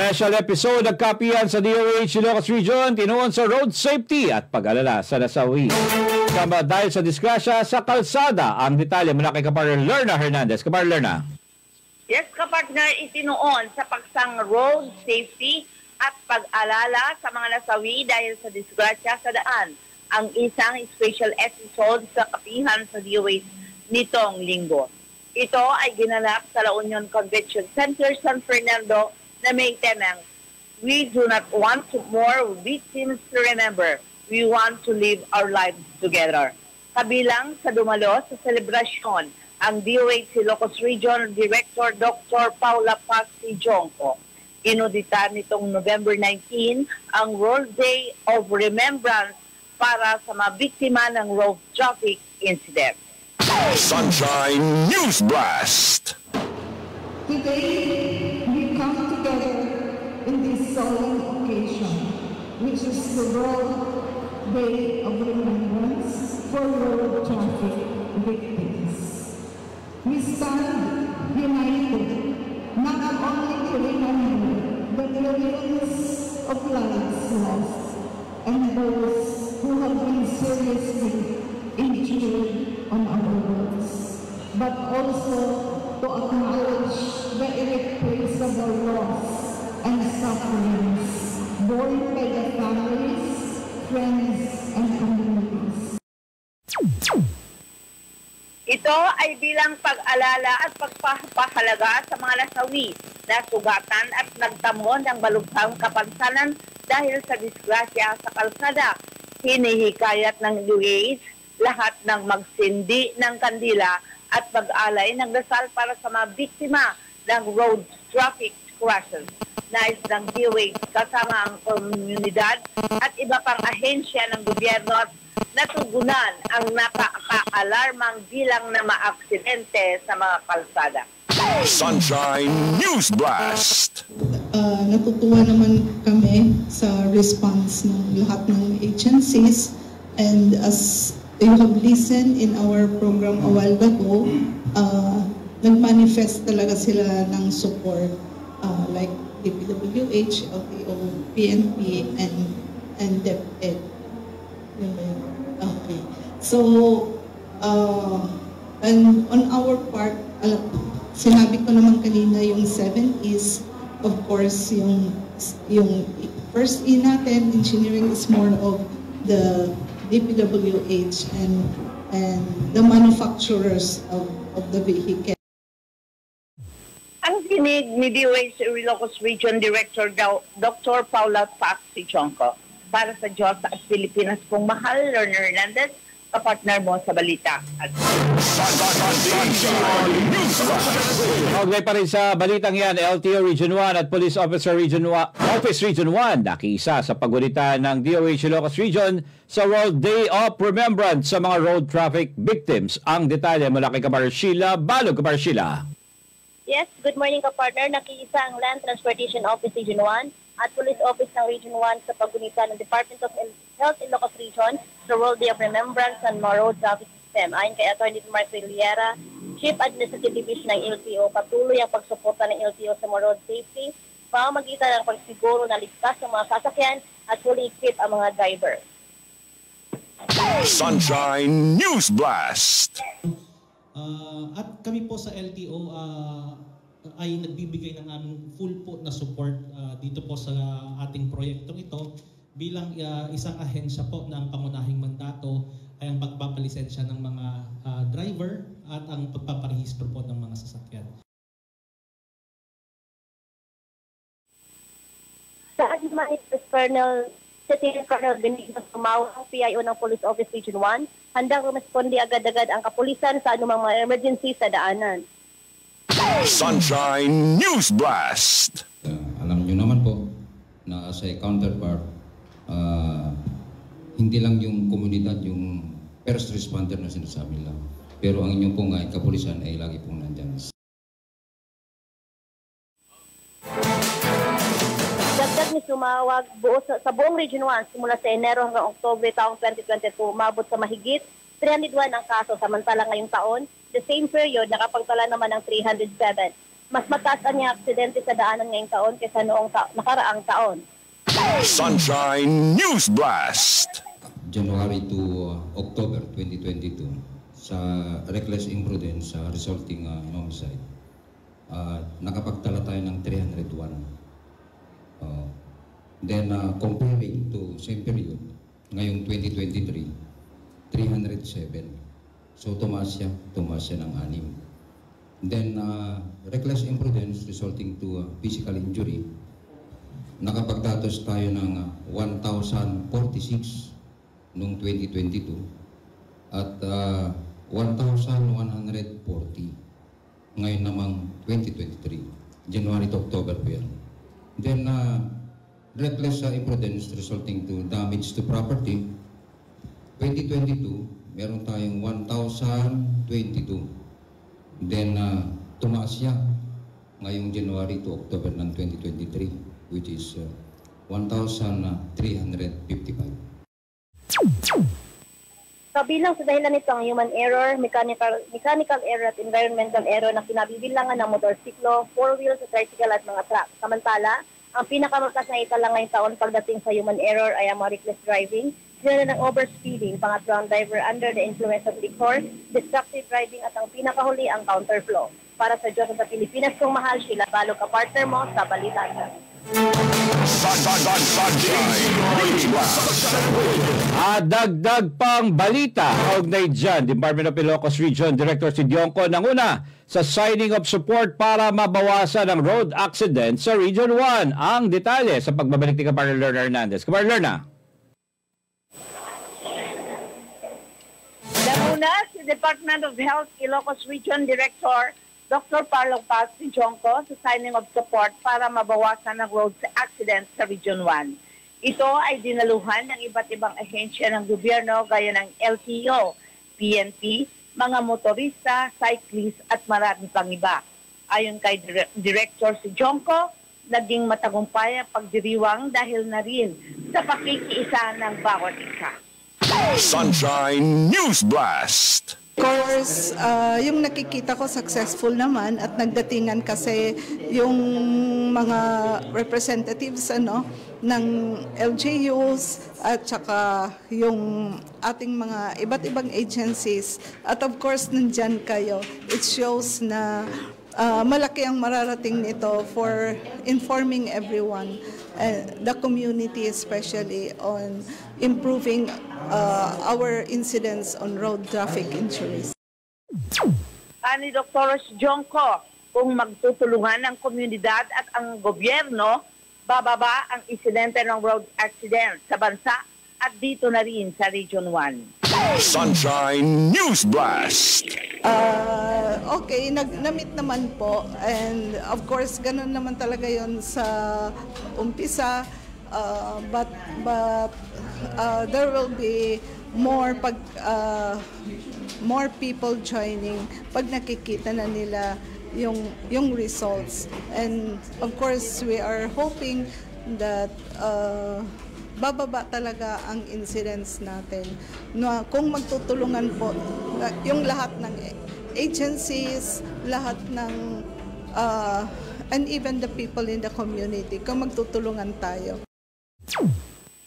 Special episode nagkapihan sa DOH Ilocos Region tinuon sa road safety at pag-alala sa nasawi. Kama dahil sa disgrasya sa kalsada. Ang detalye mula kay Kapartner Lerna Hernandez. Kapartner Lerna. Yes, kapartner, itinuon sa pagsang road safety at pag-alala sa mga nasawi dahil sa disgrasya sa daan. Ang isang special episode sa kapihan sa DOH nitong linggo. Ito ay ginanap sa La Union Convention Center, San Fernando, na may temang, "We do not want more victims to remember. We want to live our lives together." Kabilang sa dumalo sa selebrasyon, ang DOH Ilocos Region Director Dr. Paula Paz Jonco. Inudita nitong November 19 ang World Day of Remembrance para sa mga biktima ng road traffic incident. Sunshine News Blast. Today, we come together in this solemn occasion, which is the World Day of Remembrance for road traffic victims. We stand united, not only to remember the millions of lives lost and those who have been seriously injured on our roads, but also to acknowledge the irreplaceable loss and sufferings borne by the families, friends, and communities. Ito ay bilang pag-alala at pagpapahalaga sa mga nasawi na sugatan at nagtamo ng balugtang kapansanan dahil sa disgrasya sa kalsada. Hinihikayat ng DOH lahat ng magsindi ng kandila at pag-alay ng dasal para sa mga biktima ng road traffic crashes. Nais ng DOH kasama ang komunidad at iba pang ahensya ng gobyerno at natugunan ang napaka-alarmang bilang na maaksidente sa mga kalsada. Sunshine News Blast. Natutuwa naman kami sa response ng lahat ng agencies, and as you have listened in our program a while ago, nag-manifest talaga sila ng support like DPWH, LTO, PNP, and DepEd. Okay. So, and on our part, sinabi ko naman kanina yung 7 is, of course, yung first E natin, engineering is more of the DPWH and the manufacturers of the vehicle. Ang dinig ni DOH Ilocos Region Director Dr. Paula Paz Jonco. Para sa Diyos at Pilipinas pong mahal, Lerna Hernandez, kapartner mo sa balita. Kaugnay pa rin sa balitang yan, LTO Region 1 at Police Officer Region 1, Office Region 1 nakiisa sa paggunita ng DOH Ilocos Region sa World Day of Remembrance sa mga road traffic victims. Ang detalye mula kay Kapartner Sheila Balog. Kapartner Sheila. Yes, good morning kapartner. Nakiisa ang Land Transportation Office Region 1 at Police Office ng Region 1 sa paggunita ng Department of Health Ilocos Region sa World Day of Remembrance ng mga road traffic system. Ayon kay Atty. Mark Villera, Chief Administrative Division ng LTO, patuloy ang pagsuporta ng LTO sa mga road safety, pamamagitan ng pagsiguro na ligtas ng mga sasakyan at fully equipped ang mga driver. Sunshine News Blast. At kami po sa LTO ay nagbibigay ng aming full po na support dito po sa ating proyektong ito bilang isang ahensya po na ang pangunahing mandato ay ang pagpapalisensya ng mga driver at ang pagpaparehistro po ng mga sasakyan. Sa Adma Colonel Benigno Sumaw, ang PIO ng Police Office Region 1, handang rumisponde agad-agad ang kapulisan sa anumang mga emergency sa daanan. Sunshine News Blast. Alam nyo naman po na as a counterpart, hindi lang yung komunidad, yung first responder na sinasabi lang. Pero ang inyong pong kapulisan ay lagi pong nandyan. Dagdag ni Sumawag sa buong Region 1 simula sa Enero hanggang Oktubre taong 2022, umabot sa mahigit 301 ang kaso, samantala ngayong taon, the same period, nakapagtala naman ng 307. mas mataas ang aksidente sa daanan ngayong taon kaysa noong nakaraang taon. Sunshine News Blast. January to October 2022 sa reckless imprudence resulting in homicide. Nakapagtala tayo ng 301. Then comparing to same period, ngayong 2023, 307. So tumaas siya ng 6. Then reckless imprudence resulting to physical injury, nakapagdatos tayo ng 1,046 noong 2022 at 1,140 ngayon namang 2023, January to October po yan. Then reckless imprudence resulting to damage to property, 2022 meron tayong 1,022. Then tumaas siya ngayong January to October ng 2023, which is 1,355. Kabilang sa dahilan nito ang human error, mechanical error at environmental error na kinabibilangan ng motorsiklo, four wheels, tricycle at mga truck. Samantala, ang pinakamataas na itala ngayong taon pagdating sa human error ay ang mga reckless driving, sinunod ng overspeeding, pangatlo ang driver under the influence of liquor, destructive driving at ang pinakahuli ang counterflow. Para sa Diyos sa Pilipinas kung mahal, Sheila Balo ka partner mo sa Balita. Dagdag pang balita kaugnay dyan, Department of Ilocos Region Director si Dionco nanguna sa signing of support para mabawasan ang road accident sa Region 1. Ang detalye sa pagbabalik ni Kapartner Lerna Hernandez. Kapartner Lerna. Nanguna si Department of Health Ilocos Region Director Dr. Parlo Paz si Dionco sa signing of support para mabawasan ang road accident sa Region 1. Ito ay dinaluhan ng iba't ibang ahensya ng gobyerno gaya ng LTO, PNP, mga motorista, cyclist at marami pang iba. Ayon kay Director si Dionco, naging matagumpay ang pagdiriwang dahil na rin sa pakikiisa ng bawat isa. Sunshine News Blast. Of course, yung nakikita ko successful naman at nagdatingan kasi yung mga representatives ng LGUs at saka yung ating mga iba't ibang agencies. At of course, nandyan kayo. It shows na malaki ang mararating nito for informing everyone, the community especially, on improving our incidents on road traffic injuries. Ani Dr. Dionco, kung magtutulungan ang komunidad at ang gobyerno, bababa ang insidente ng road accident sa bansa at dito na rin sa Region 1. Sunshine News Blast. Okay, na-meet naman po, and of course ganun naman talaga yon sa umpisa, but there will be more people joining pag nakikita na nila yung results. And of course we are hoping that bababa talaga ang incidents natin. Kung magtutulungan po yung lahat ng agencies, lahat ng and even the people in the community, kung magtutulungan tayo.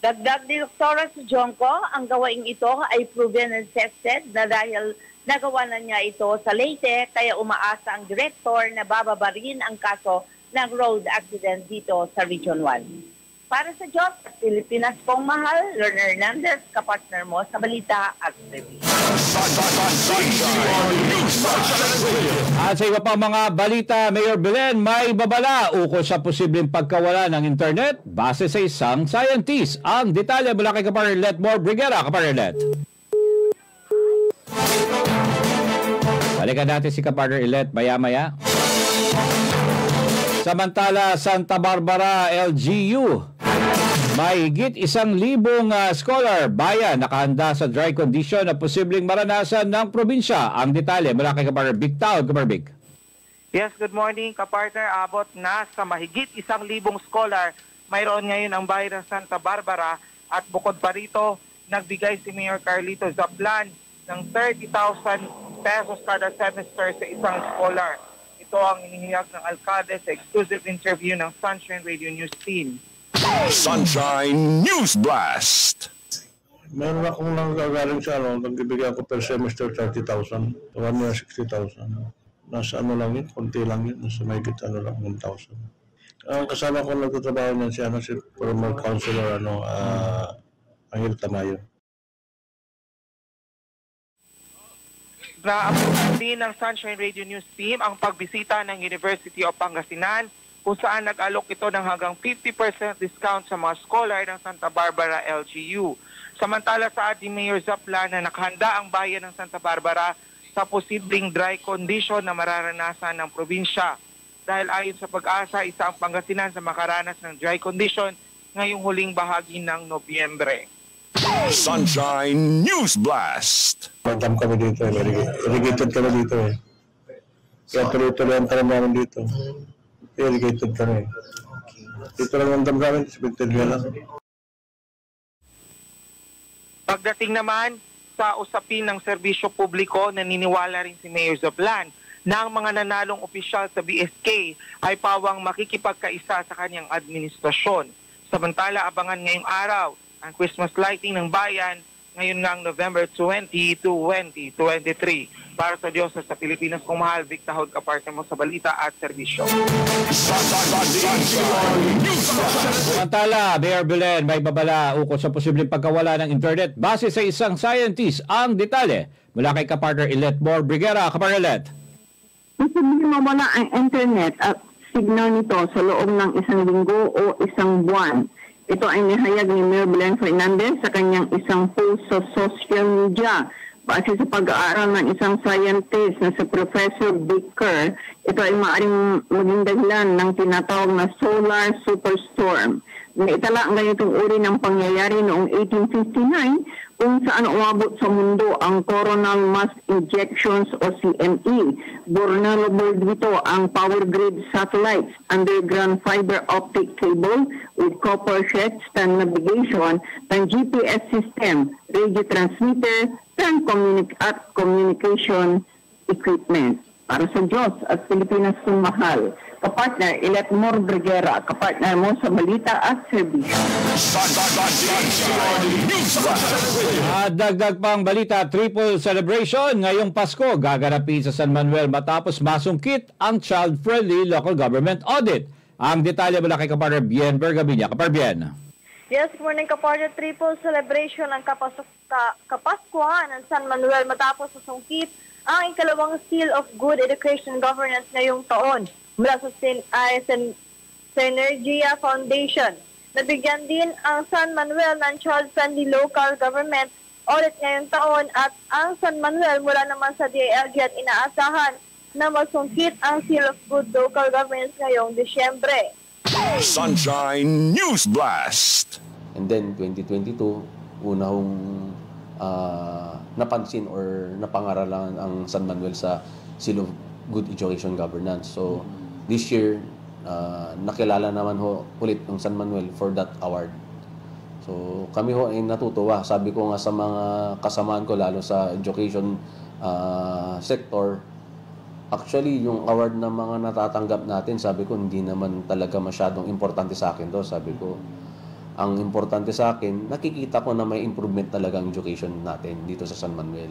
Dagdag ni Dr. Dionco, ang gawaing ito ay proven and tested na dahil nagawa na niya ito sa Leyte, kaya umaasa ang director na bababa rin ang kaso ng road accident dito sa Region 1. Para sa Diyos at Pilipinas kong mahal, Lerna Hernandez, kapartner mo sa Balita at Review. At sa iba pang mga balita, Mayor Belen may babala ukol sa posibleng pagkawala ng internet base sa isang scientist. Ang detalye mula kay Kapartner Letmore Briguera. Kapartner Let. Balikan natin si Kapartner Let maya-maya. Samantala, Santa Barbara LGU, may higit 1,000 scholar bayan nakahanda sa dry condition na posibleng maranasan ng probinsya. Ang detalye mula kay Kapartner Big Town. Kapartner Big. Yes, good morning, kapartner. Abot na sa mahigit 1,000 scholar mayroon ngayon ang bayan ng Santa Barbara, at bukod pa rito, nagbigay si Mayor Carlito Zaplan ng 30,000 pesos kada semester sa isang scholar. Ito ang inihiyag ng alkalde sa exclusive interview ng Sunshine Radio News Team. Sunshine News Blast. Meron akong nanggagaling sa nagbibigay ako per semester 30,000. 1 year 60,000. Nasa lang yun, konti lang yun. Nasa may kita lang, 1,000. Ang kasama ko nagtatrabaho niyan si former counselor, Angel Tamayo. Naabutan din ng Sunshine Radio News Team ang pagbisita ng University of Pangasinan kung saan nag-alok ito ng hanggang 50% discount sa mga scholar ng Santa Barbara LGU. Samantala sa ating Mayor Zapla na nakahanda ang bayan ng Santa Barbara sa posibleng dry condition na mararanasan ng probinsya. Dahil ayon sa Pag-asa, isa ang Pangasinan sa makaranas ng dry condition ngayong huling bahagi ng Nobyembre. Sunshine News Blast. Madam kami dito, irrigated kami dito eh. Kaya tuloy-tuloy ang tanong namin dito. Irrigated kami. Dito lang ang dam namin, cemented nga lang. Pagdating naman sa usapin ng serbisyo publiko, naniniwala rin si Mayor Zaplan na ang mga nanalong opisyal sa BSK ay pawang makikipagkaisa sa kanyang administrasyon. Samantala, abangan ngayong araw ang Christmas lighting ng bayan ngayon ngang November 20, 2023. Para sa Diyos sa Pilipinas kung mahal, Vic Tahod, kapartner mo sa balita at serbisyo. Samantala, Mayor Belen may babala ukol sa posibleng pagkawala ng internet base sa isang scientist. Ang detalye mula kay kapartner Ilet Mor Briguera. Kapartner Ilet. Posibleng mawala ang internet at signal nito sa loob ng isang linggo o isang buwan. Ito ay nihayag ni Mayor Belen Fernandez sa kanyang isang post sa social media. Base sa pag-aaral ng isang scientist na si Professor Baker, ito ay maaaring maging dahilan ng tinatawag na solar superstorm. Naitala ang ganitong uri ng pangyayari noong 1859 kung saan umabot sa mundo ang coronal mass ejections o CME. Vulnerable dito ang power grid satellites, underground fiber optic cable with copper sheets and navigation, ng GPS system, radio transmitter, and communication equipment. Para sa Diyos at Pilipinas kung mahal, kapartner Ilet Mor Briguera, kapartner mo sa balita at serbisyo. Dagdag pang balita, triple celebration ngayong Pasko gaganapin sa San Manuel matapos masungkit ang child-friendly local government audit. Ang detalye mula kay kapartner Bien Bergabilla. Kapartner Bien. Yes, good morning kapartner. Triple celebration ng Kapaskuhan ng San Manuel matapos masungkit ang ikalawang Seal of Good Education Governance ngayong taon mula sa Synergia Foundation. Nabigyan din ang San Manuel ng child-friendly local government audit ngayong taon at ang San Manuel mula naman sa DILG at inaasahan na masungkit ang Seal of Good Local Governance ngayong Disyembre. Sunshine News Blast. And then 2022, unahong napansin or napangaralan ang San Manuel sa Seal of Good Education Governance. So this year, nakilala naman ho ulit ang San Manuel for that award. So kami ho ay natutuwa. Sabi ko nga sa mga kasamaan ko lalo sa education sector, actually yung award na mga natatanggap natin, sabi ko hindi naman talaga masyadong importante sa akin to. Sabi ko, ang importante sa akin, nakikita ko na may improvement talaga ang education natin dito sa San Manuel.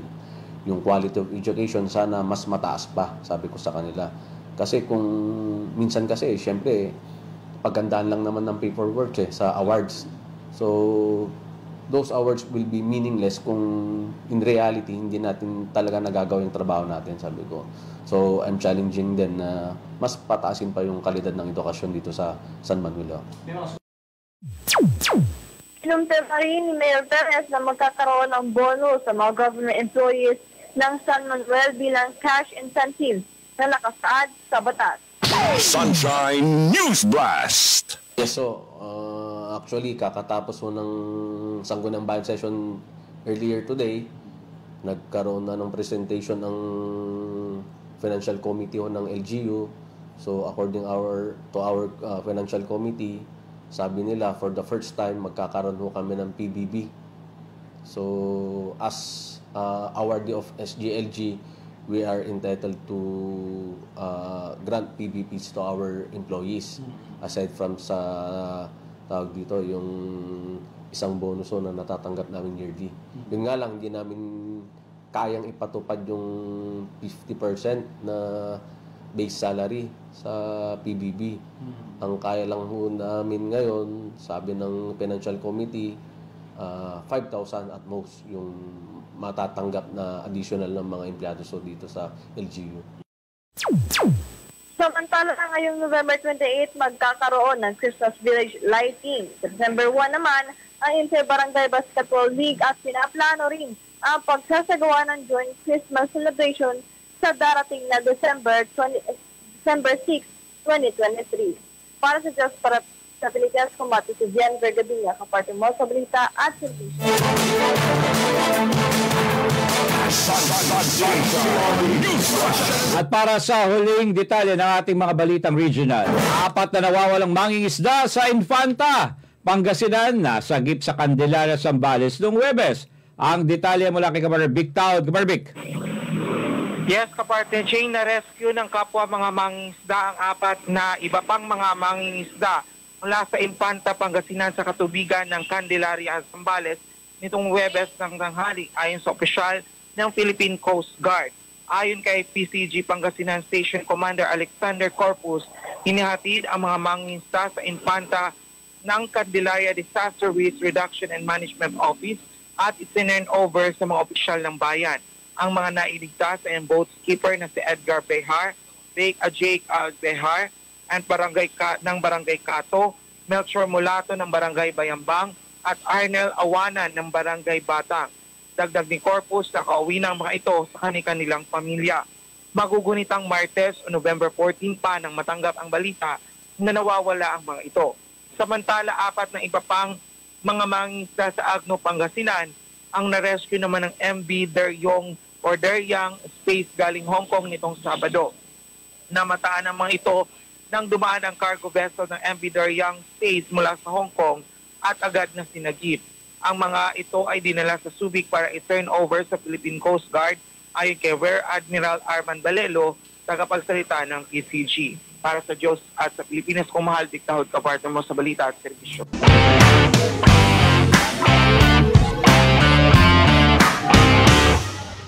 Yung quality of education sana mas mataas pa, sabi ko sa kanila. Kasi kung minsan kasi, syempre, pagandaan lang naman ng paperwork sa awards. So, those awards will be meaningless kung in reality, hindi natin talaga nagagawa yung trabaho natin, sabi ko. So, I'm challenging din na mas pataasin pa yung kalidad ng edukasyon dito sa San Manuel. Inumpirma rin ni Mayor Perez na magkakaroon ng bonus sa mga government employees ng San Manuel bilang cash incentives na nakasaad sa batas. Sunshine News Blast. Yes, so actually kakatapos ho ng Sangguniang Bayan session earlier today, nagkaroon na ng presentation ng Financial Committee ho ng LGU. So according to our Financial Committee, sabi nila for the first time magkakaroon ho kami ng PBB. So as awardee of SGLG, we are entitled to grant PBPs to our employees aside from sa tawag dito yung isang bonus na natatanggap namin yearly. Yun nga lang, hindi namin kayang ipatupad yung 50% na base salary sa PBB. Ang kaya lang ho namin ngayon, sabi ng Financial Committee, 5,000 at most yung matatanggap na additional ng mga empleyado dito sa LGU. Samantala ngayong November 28, magkakaroon ng Christmas Village Lighting. December 1 naman, ang Inter-Barangay Basketball League at pinaplano rin ang pagsasagawa ng joint Christmas celebration sa darating na December 6, 2023. Para sa Diyos, para sa Pilipinas, kumati si Jen Vergabilla, kaparte mo sa balita at servisyo. At para sa huling detalye ng ating mga balitang regional, 4 na nawawalang mangingisda sa Infanta, Pangasinan, nasagip sa Candelaria, Zambales noong Huwebes. Ang detalye mula kay Kapartner Vic Taud. Kapartner Vic. Yes, Kapartner Jane, na-rescue ng kapwa mga mangingisda ang 4 na iba pang mga mangingisda mula sa Infanta, Pangasinan sa katubigan ng Candelaria at Zambales nitong Huwebes ng tanghali ayon sa opisyal ng Philippine Coast Guard. Ayon kay PCG Pangasinan Station Commander Alexander Corpus, hinihatid ang mga mangingisda sa Infanta ng Candelaria Disaster Risk Reduction and Management Office at itinurn over sa mga opisyal ng bayan. Ang mga nailigtas ay ang boat skipper na si Edgar Behar, Jake Behar, and ng Barangay Kato, Melchor Mulato ng Barangay Bayambang, at Arnel Awanan ng Barangay Batang. Dagdag ni Corpus na kauwi ng mga ito sa kanilang pamilya. Magugunitang Martes o November 14 pa nang matanggap ang balita na nawawala ang mga ito. Samantala, 4 na iba pang mga mangingisda sa Agno, Pangasinan ang na-rescue naman ng MV Deryang Space galing Hong Kong nitong Sabado. Namataan ang mga ito nang dumaan ang cargo vessel ng MV Deryang Space mula sa Hong Kong at agad na sinagip. Ang mga ito ay dinala sa Subic para i-turn over sa Philippine Coast Guard ayon kay Rear Admiral Arman Balelo, tagapagsalita ng PCG. Para sa Diyos at sa Pilipinas, kumahal, Vic Taud, kapartner mo sa balita at serbisyo.